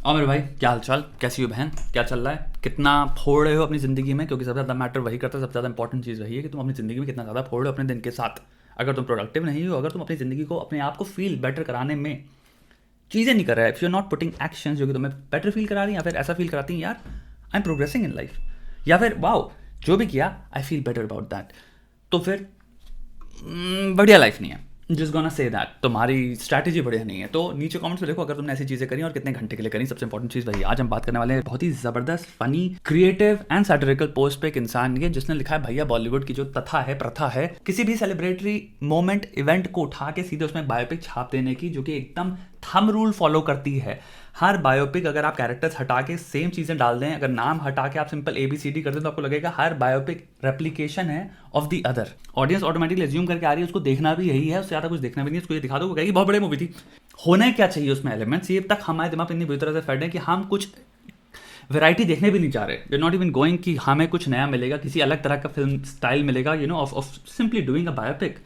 और मेरे भाई क्या हाल चाल, कैसी हो बहन, क्या चल रहा है, कितना फोड़ रहे हो अपनी ज़िंदगी में? क्योंकि सबसे ज़्यादा मैटर वही करता है, सबसे ज़्यादा इंपॉर्टेंट चीज़ वही है कि तुम अपनी ज़िंदगी में कितना ज़्यादा फोड़ रहे हो अपने दिन के साथ। अगर तुम प्रोडक्टिव नहीं हो, अगर तुम अपनी ज़िंदगी को, अपने आप को फील बेटर कराने में चीज़ें नहीं कर रहा है, if you not putting action जो कि तुम्हें बेटर फील करा रही हैं या फिर ऐसा फील कराती हैं यार I am progressing in life, या फिर वाओ जो भी किया I feel better about that, तो फिर बढ़िया लाइफ नहीं है। जस्ट गोना से दैट तुम्हारी स्ट्रैटेजी बढ़िया नहीं है। तो नीचे कमेंट्स में देखो अगर तुमने ऐसी चीज़ें करी और कितने घंटे के लिए करी। सबसे इंपॉर्टेंट चीज़ वही। आज हम बात करने वाले हैं बहुत ही ज़बरदस्त, फनी, क्रिएटिव एंड सैटिरिकल पोस्ट पे एक इंसान ने जिसने लिखा है भैया बॉलीवुड की जो तथा है, प्रथा है, किसी भी सेलिब्रेटरी मोमेंट इवेंट को उठा के सीधे उसमें बायोपिक छाप देने की, जो कि एकदम थंब रूल फॉलो करती है। हर बायोपिक अगर आप कैरेक्टर्स हटा के सेम चीज़ें डाल दें, अगर नाम हटा के आप सिंपल ABCD कर दें तो आपको लगेगा हर बायोपिक रेप्लिकेशन है of the other. Audience automatically assume करके आ रही है उसको देखना भी यही है, उससे ज़्यादा कुछ देखना भी नहीं है। उसको ये दिखा दो कि बहुत बड़ी मूवी थी, होना क्या चाहिए उसमें एलिमेंट्स, ये तक हमारे दिमाग इतनी बुरी तरह से फैड है कि हम कुछ वैरायटी देखने भी नहीं चाह रहे। वी नॉट इवन गोइंग कि हमें कुछ नया मिलेगा, किसी अलग तरह का फिल्म स्टाइल मिलेगा, you know, of simply doing a biopic.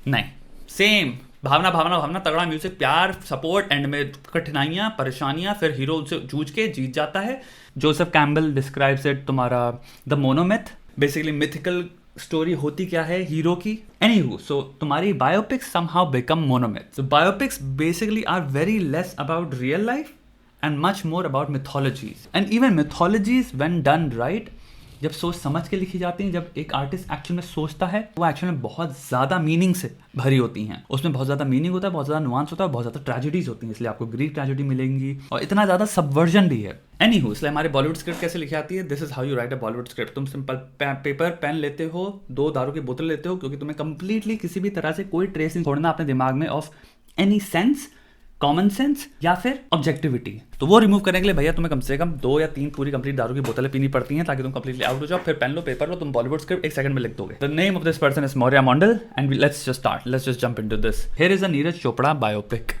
नहीं, सेम भावना भावना भावना, तगड़ा म्यूजिक, प्यार, सपोर्ट, एंड में कठिनाइयाँ, परेशानियाँ, फिर हीरो उनसे जूझ के जीत जाता है। जोसेफ कैम्बल डिस्क्राइब्स इट तुम्हारा the monomyth. Basically mythical story होती क्या है हीरो की। एनीहू, सो तुम्हारी biopics somehow become monomyth. So biopics basically are very less about real life and much more about mythologies. And even mythologies when done right, जब सोच समझ के लिखी जाती हैं, जब एक आर्टिस्ट एक्चुअल में सोचता है, वो एक्चुअल में बहुत ज़्यादा मीनिंग से भरी होती हैं। उसमें बहुत ज़्यादा मीनिंग होता है, बहुत ज़्यादा नुआंस होता है, बहुत ज़्यादा ट्रेजेडीज होती हैं। इसलिए आपको ग्रीक ट्रेजेडी मिलेंगी और इतना ज़्यादा सबवर्जन भी है। एनीहू, इसलिए हमारे बॉलीवुड स्क्रिप्ट कैसे लिखी आती है? This is how you right a Bollywood script. तुम सिंपल पेपर पेन लेते हो, 2 दारू की बोतल लेते हो, क्योंकि तुम्हें कंप्लीटली किसी भी तरह से कोई ट्रेस नहीं छोड़ना अपने दिमाग में of any sense, common sense या फिर ऑब्जेक्टिविटी। तो वो रिमूव करने के लिए भैया तुम्हें कम से कम 2 या 3 पूरी कंप्लीट दारू की बोतलें पीनी पड़ती हैं ताकि तुम कंप्लीटली आउट हो जाओ। फिर पेन लो, पेपर लो, तुम बॉलीवुड स्क्रिप्ट 1 सेकंड में लिख दोगे। The name of this person is Maurya Mandal and let's just start, let's just jump into this. Here is a Neeraj Chopra biopic.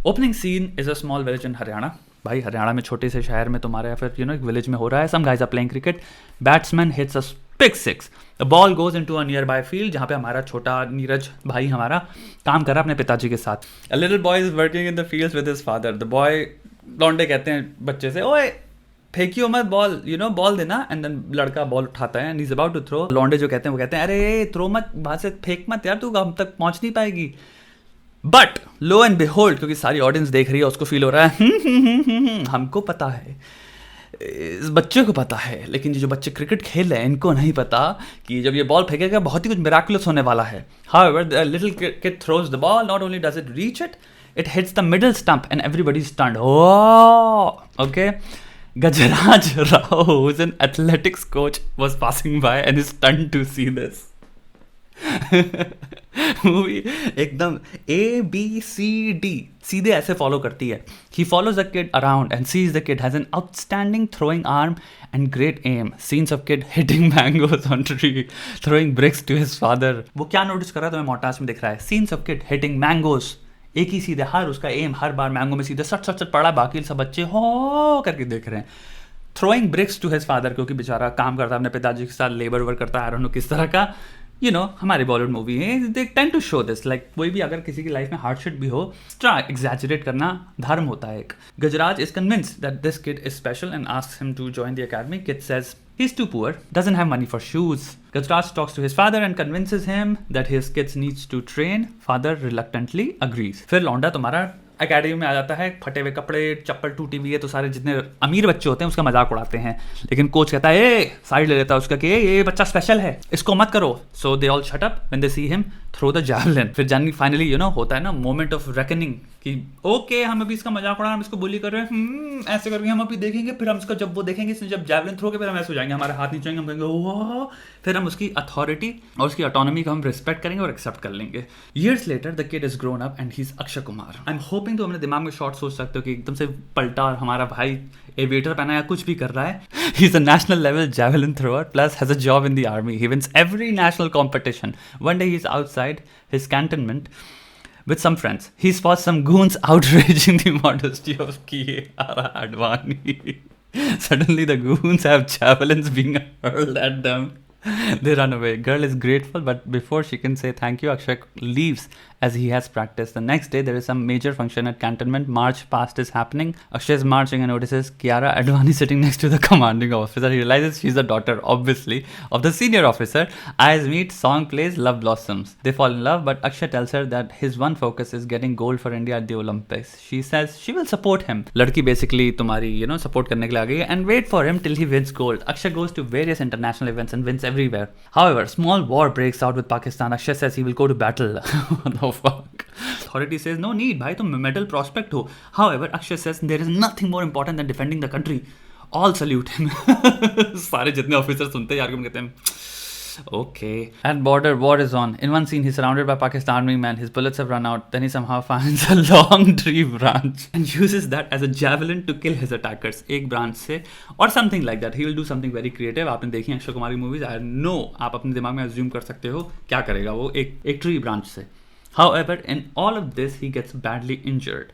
Opening scene is a small village in Haryana. भाई हरियाणा में छोटे से शहर में तुम्हारे, या फिर यू नो एक विलेज में हो रहा है। Some guys are playing cricket, batsman hits a big 6, the ball goes into a nearby field, जहाँ पे हमारा छोटा नीरज भाई हमारा काम कर रहा है अपने पिताजी के साथ। A little boy is working in the fields with his father. The boy, लौंडे कहते हैं बच्चे से, ओए फेंकियो मत बॉल, यू नो बॉल देना। एंड देन लड़का बॉल उठाता है and is about to throw. लौंडे जो कहते हैं वो कहते हैं अरे थ्रो मत, वहां से फेंक मत यार, तू हम तक पहुंच नहीं पाएगी। बट लो एंड बिहोल्ड, क्योंकि सारी ऑडियंस देख रही है, उसको फील हो रहा है हमको पता है, इस बच्चे को पता है, लेकिन ये जो बच्चे क्रिकेट खेल रहे हैं इनको नहीं पता कि जब ये बॉल फेंकेगा बहुत ही कुछ मिराकुलस होने वाला है। However, the little kid throws the ball, not only does it reach it, it hits the middle stump and everybody's stunned. Oh, okay. Gajaraj Rao, who's an athletics coach, was passing by and is stunned to see this. Movie एकदम ABCD सीधे ऐसे follow करती है। He follows the kid around and sees the kid has an outstanding throwing arm and great aim. Scenes of kid hitting mangoes on tree, throwing bricks to his father. वो क्या notice कर रहा है तुम्हें मोटास में दिख रहा है? Scenes of kid hitting mangoes, एक ही सीधे, हर उसका एम हर बार मैंगो में सीधे सट सट सट पड़ा, बाकी सब बच्चे हो करके देख रहे हैं। Throwing bricks to his father, क्योंकि बेचारा काम करता है अपने पिताजी के साथ, लेबर वर्क करता है, I don't know किस तरह का। यू नो हमारे बॉलीवुड मूवी है, they tend to show this, like कोई भी अगर किसी की लाइफ में हार्डशिप भी हो, एक्स्ट्रा एग्जैजरेट करना धर्म होता है एक। Gajraj is convinced that this kid is special and asks him to join the academy. Kid says he's too poor, doesn't have money for shoes. Gajraj talks to his father and convinces him that his kids needs to train. Father reluctantly agrees. फिर लौंडा तुम्हारा academy में आ जाता है, फटे हुए कपड़े, चप्पल टूटी हुई है, तो सारे जितने अमीर बच्चे होते हैं उसका मजाक उड़ाते हैं, लेकिन कोच कहता है ए साइड ले लेता है उसका कि ये बच्चा स्पेशल है, इसको मत करो. So they all shut up when they see him throw the javelin. फिर जानी फाइनली यू नो होता है ना मोमेंट ऑफ रेकनिंग कि ओके हम अभी इसका मजाक उड़ा रहे हैं, हम इसको बुली कर रहे हैं, ऐसे करके हम अभी देखेंगे, फिर हम इसको जब वो देखेंगे इसने जब जैवलिन थ्रो के फिर हम ऐसे हो जाएंगे, हमारे हाथ नीचे हम कहेंगे वाह, फिर हम उसकी अथॉरिटी और उसकी ऑटोनॉमी को हम रिस्पेक्ट करेंगे और एक्सेप्ट कर लेंगे. Years later the kid is grown up and he's Akshay Kumar. I'm hoping तो अपने दिमाग में शॉट सोच सकते हो कि एकदम से पलटा और हमारा भाई एविएटर पहना या कुछ भी कर रहा है. He's a national level javelin thrower plus has a job in the army. He wins every national competition. One day he's outside his cantonment with some friends. He spots some goons outraging the modesty of Kiara Advani. Suddenly the goons have javelins being hurled at them. They run away. Girl is grateful, but before she can say thank you, Akshay leaves as he has practiced. The next day, there is some major function at cantonment. March past is happening. Akshay is marching and notices Kiara Advani sitting next to the commanding officer. He realizes she's the daughter, obviously, of the senior officer. Eyes meet, song plays, love blossoms. They fall in love, but Akshay tells her that his one focus is getting gold for India at the Olympics. She says she will support him. Ladki basically तुम्हारी support करने के लिए आ गई है, and wait for him till he wins gold. Akshay goes to various international events and wins everywhere. However, small war breaks out with Pakistan. Akshay says he will go to battle. What the fuck? Authority says no need, bhai, तुम medal prospect हो. However, Akshay says there is nothing more important than defending the country. All salute him. सारे जितने officer सुनते हैं argument कहते हैं okay. At border, war is on. In one scene, he's surrounded by Pakistan army men. His bullets have run out. Then he somehow finds a long tree branch and uses that as a javelin to kill his attackers. एक branch से or something like that. He will do something very creative. आपने देखी अक्षय कुमार की movies. I know आप अपने दिमाग में assume कर सकते हो क्या करेगा वो एक tree branch से. However, in all of this, he gets badly injured.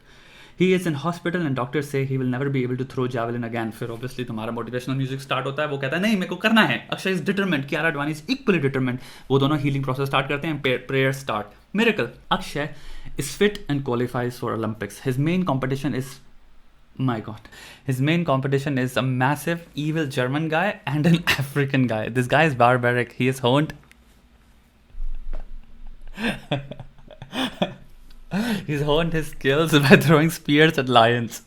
He is in hospital and doctors say he will never be able to throw javelin again. फिर obviously तुम्हारा motivational music start होता है. वो कहता है नहीं मेरे को करना है. Akshay is determined. Kiara Advani is equally determined. वो दोनों healing process start करते हैं. Prayers start. Miracle. Akshay is fit and qualifies for Olympics. His main competition is my god. His main competition is a massive evil German guy and an African guy. This guy is barbaric. He is honed. He's honed his skills by throwing spears at lions.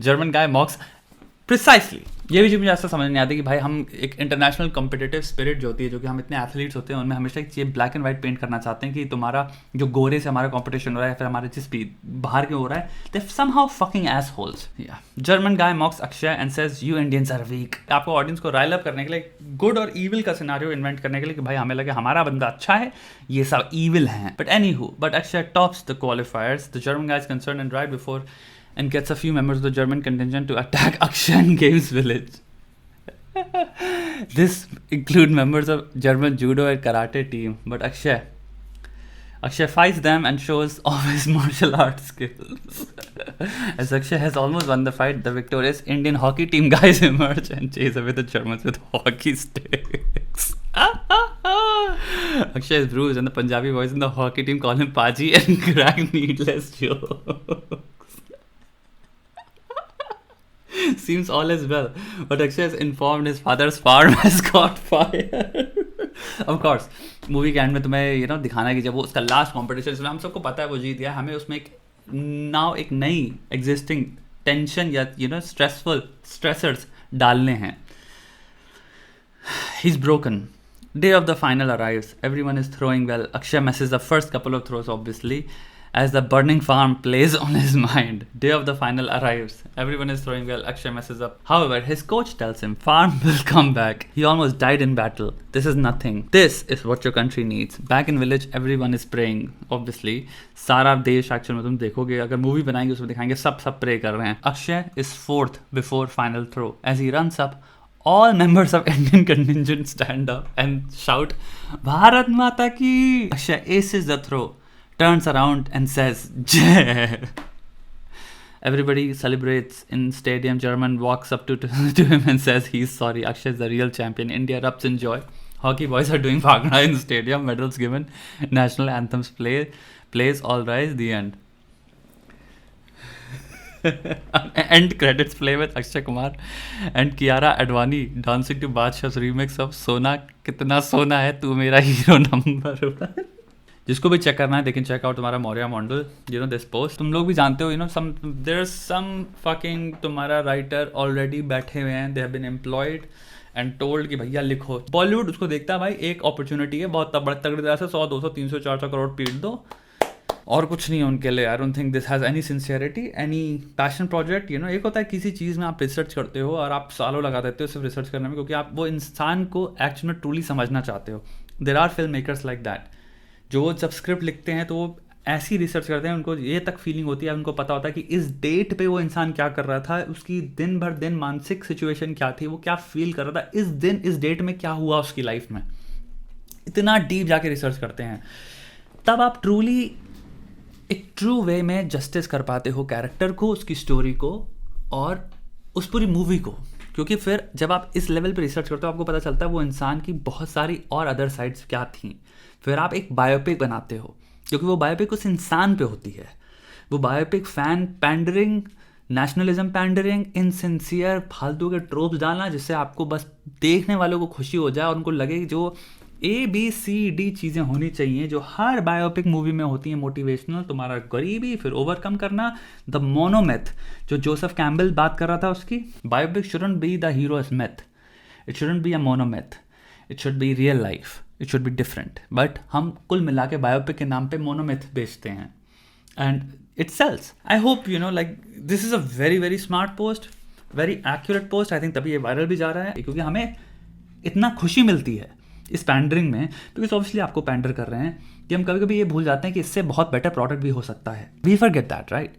German guy mocks precisely. ये भी चीज़ मुझे ऐसा समझ नहीं आती कि भाई हम एक इंटरनेशनल कॉम्पिटिटिव स्पिरिट जो होती है, जो कि हम इतने एथलीट्स होते हैं उनमें हमेशा एक चीज़ ब्लैक एंड वाइट पेंट करना चाहते हैं कि तुम्हारा जो गोरे से हमारा कंपटीशन हो रहा है या फिर हमारे जिस भी बाहर के हो रहा है, they somehow fucking assholes. German guy mocks Akshay and says you Indians are weak. आपको ऑडियंस को राइल अप करने के लिए, गुड और ईविल का सिनारियो इन्वेंट करने के लिए कि भाई हमें लगे हमारा बंदा अच्छा है, ये सब ईविल हैं. But anyhow, but Akshay tops the qualifiers. The German guy is concerned and right before and gets a few members of the German contingent to attack Akshan Games village. This include members of German judo and karate team, but Akshay fights them and shows off his martial arts skills. As Akshay has almost won the fight, the victorious Indian hockey team guys emerge and chase away the Germans with hockey sticks. Akshay is bruised and the Punjabi boys in the hockey team call him Paji and crack needless jokes. Seems all is well, but Akshay has informed his father's farm has caught fire. Of course, movie के and में तुम्हें दिखाना है कि जब वो उसका last competition, इसमें हम सबको पता है वो जीत गया, हमें उसमें एक नई एग्जिस्टिंग टेंशन या स्ट्रेसफुल स्ट्रेसर्स डालने हैं. He's broken. Day of the final arrives. Everyone is throwing well. Akshay misses the first couple of throws, obviously, as the burning farm plays on his mind. Day of the final arrives. Everyone is throwing well. Akshay messes up. However, his coach tells him, farm will come back. He almost died in battle. This is nothing. This is what your country needs. Back in village, everyone is praying. Obviously, सारा देश actual में तुम देखोगे, अगर movie बनाएंगे उसमें दिखाएंगे सब प्रे कर रहे हैं. Akshay is fourth before final throw. As he runs up, all members of Indian contingent stand up and shout, Bharat Mata ki! Akshay aces the throw, turns around and says, Jai! Everybody celebrates in stadium. German walks up to him and says he's sorry. Akshay is the real champion. India erupts in joy. Hockey boys are doing bhangra in stadium. Medals given. National anthems plays. All rise. The end. End credits play with Akshay Kumar and Kiara Advani dancing to Badshah's remix of Sona Kitna Sona Hai Tu Mera Hero Number 1. जिसको भी check करना है, लेकिन check out तुम्हारा Maurya model, this post. तुम लोग भी जानते हो, देयर इज सम फकिंग तुम्हारा राइटर ऑलरेडी बैठे हुए हैं, they have been employed and told कि भैया लिखो. बॉलीवुड उसको देखता है भाई एक अपॉर्चुनिटी है, बहुत तगड़ी तरह से 100 200 300 400 करोड़ पीट दो, और कुछ नहीं है उनके लिए. I don't think this has any sincerity, any passion project. एक होता है किसी चीज़ में आप रिसर्च करते हो और आप सालों लगा देते हो सिर्फ रिसर्च करने में, क्योंकि आप वो इंसान को एक्चुअल में ट्रूली समझना चाहते हो. There are film makers like that, जो जब स्क्रिप्ट लिखते हैं तो वो ऐसी रिसर्च करते हैं, उनको ये तक फीलिंग होती है, उनको पता होता है कि इस डेट पे वो इंसान क्या कर रहा था, उसकी दिन भर दिन मानसिक सिचुएशन क्या थी, वो क्या फील कर रहा था इस डेट में, क्या हुआ उसकी लाइफ में. इतना डीप जाके रिसर्च करते हैं, तब आप ट्रूली एक ट्रू वे में जस्टिस कर पाते हो कैरेक्टर को, उसकी स्टोरी को और उस पूरी मूवी को. क्योंकि फिर जब आप इस लेवल पे रिसर्च करते हो आपको पता चलता है वो इंसान की बहुत सारी और अदर साइड्स क्या थी। फिर आप एक बायोपिक बनाते हो, क्योंकि वो बायोपिक उस इंसान पे होती है। वो biopic fan pandering, nationalism pandering, insincere फालतू के ट्रोप्स डालना जिससे आपको बस देखने वालों को खुशी हो जाए और उनको लगे जो ABCD चीज़ें होनी चाहिए जो हर बायोपिक मूवी में होती हैं मोटिवेशनल, तुम्हारा गरीबी फिर ओवरकम करना, द मोनोमेथ जो जोसेफ कैम्बल बात कर रहा था उसकी। Biopic shouldn't be the hero's myth, it shouldn't be a monomyth, it should be real life, it should be different. But हम कुल मिला के बायोपिक के नाम पे मोनोमेथ बेचते हैं and it sells. I hope like this is a very very smart post, very accurate post. I think तभी ये वायरल भी जा रहा है क्योंकि हमें इतना खुशी मिलती है इस पैंडरिंग में, बिकॉज ऑब्वियसली आपको पैंडर कर रहे हैं कि हम कभी कभी ये भूल जाते हैं कि इससे बहुत बेटर प्रोडक्ट भी हो सकता है। वी फॉरगेट दैट राइट,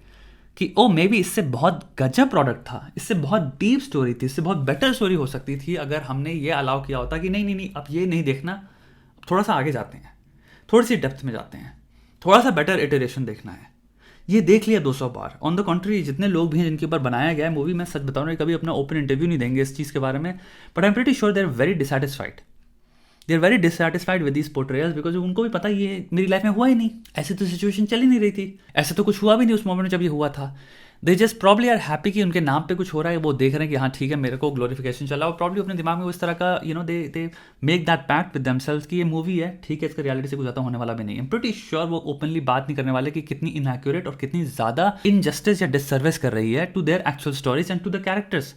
कि ओ मे बी इससे बहुत गजब प्रोडक्ट था, इससे बहुत डीप स्टोरी थी, इससे बहुत बेटर स्टोरी हो सकती थी अगर हमने ये अलाउ किया होता कि नहीं अब ये नहीं देखना, थोड़ा सा आगे जाते हैं, थोड़ी सी डेप्थ में जाते हैं, थोड़ा सा बेटर इटरेशन देखना है। ये देख लिया 200 बार। ऑन द कॉन्ट्री जितने लोग भी हैं जिनके ऊपर बनाया गया है मूवी, मैं सच बताऊँ कभी अपना ओपन इंटरव्यू नहीं देंगे इस चीज़ के बारे में, but I am pretty sure they are very dissatisfied, they are very dissatisfied with these portrayals, because उनको भी पता ये मेरी लाइफ में हुआ ही नहीं, ऐसे तो सिचुएशन चल ही नहीं रही थी, ऐसे तो कुछ हुआ भी नहीं उस मोमेंट में जब ये हुआ था। They just probably are happy कि उनके नाम पे कुछ हो रहा है, वो देख रहे हैं कि हाँ ठीक है मेरे को ग्लोरिफिकेशन चला, और प्रॉब्ली अपने दिमाग में वो इस तरह का they make that pact with themselves कि ये मूवी है ठीक है, इसका रियलिटी से कुछ ज़्यादा होने वाला भी नहीं। आई एम प्रीटी श्योर वो ओपनली बात नहीं करने वाले कि कितनी इनएक्यूरेट और कितनी ज़्यादा इनजस्टिस या डिससर्विस कर रही है to their actual stories and to the characters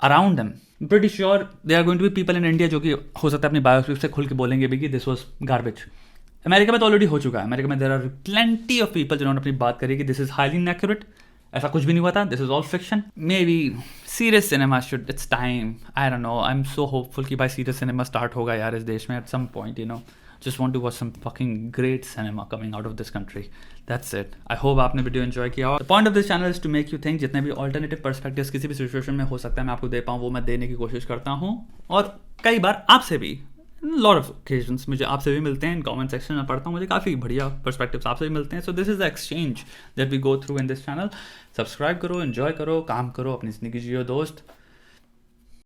around them. Pretty sure they are going to be people in India जो कि हो सकता है अपनी बायोपिक से खुल के बोलेंगे भी कि दिस वॉज गार्बेज। अमेरिका में तो ऑलरेडी हो चुका है, अमेरिका में there are plenty of people जिन्होंने अपनी बात करी कि दिस इज हाईली इनएक्यूरेट, ऐसा कुछ भी नहीं हुआ था, this is all fiction. May be serious cinema should, it's time, I don't know, I am so hopeful कि भाई सीरियस सिनेमा स्टार्ट होगा यार इस देश में at some point, just want to watch some fucking great cinema coming out of this country. That's it. I hope आपने video enjoy किया। The point of this channel is to make you think। जितने भी alternative perspectives किसी भी situation में हो सकता है मैं आपको दे पाऊँ वो मैं देने की कोशिश करता हूँ, और कई बार आपसे भी, लॉट ऑफ ओकेजन्स मुझे आपसे भी मिलते हैं, इन कमेंट सेक्शन में पढ़ता हूँ, मुझे काफ़ी बढ़िया पर्सपेक्टिव्स आपसे भी मिलते हैं। So this is the exchange that we go through in this channel. Subscribe करो, एंजॉय करो, काम करो, अपनी ज़िंदगी जियो दोस्त।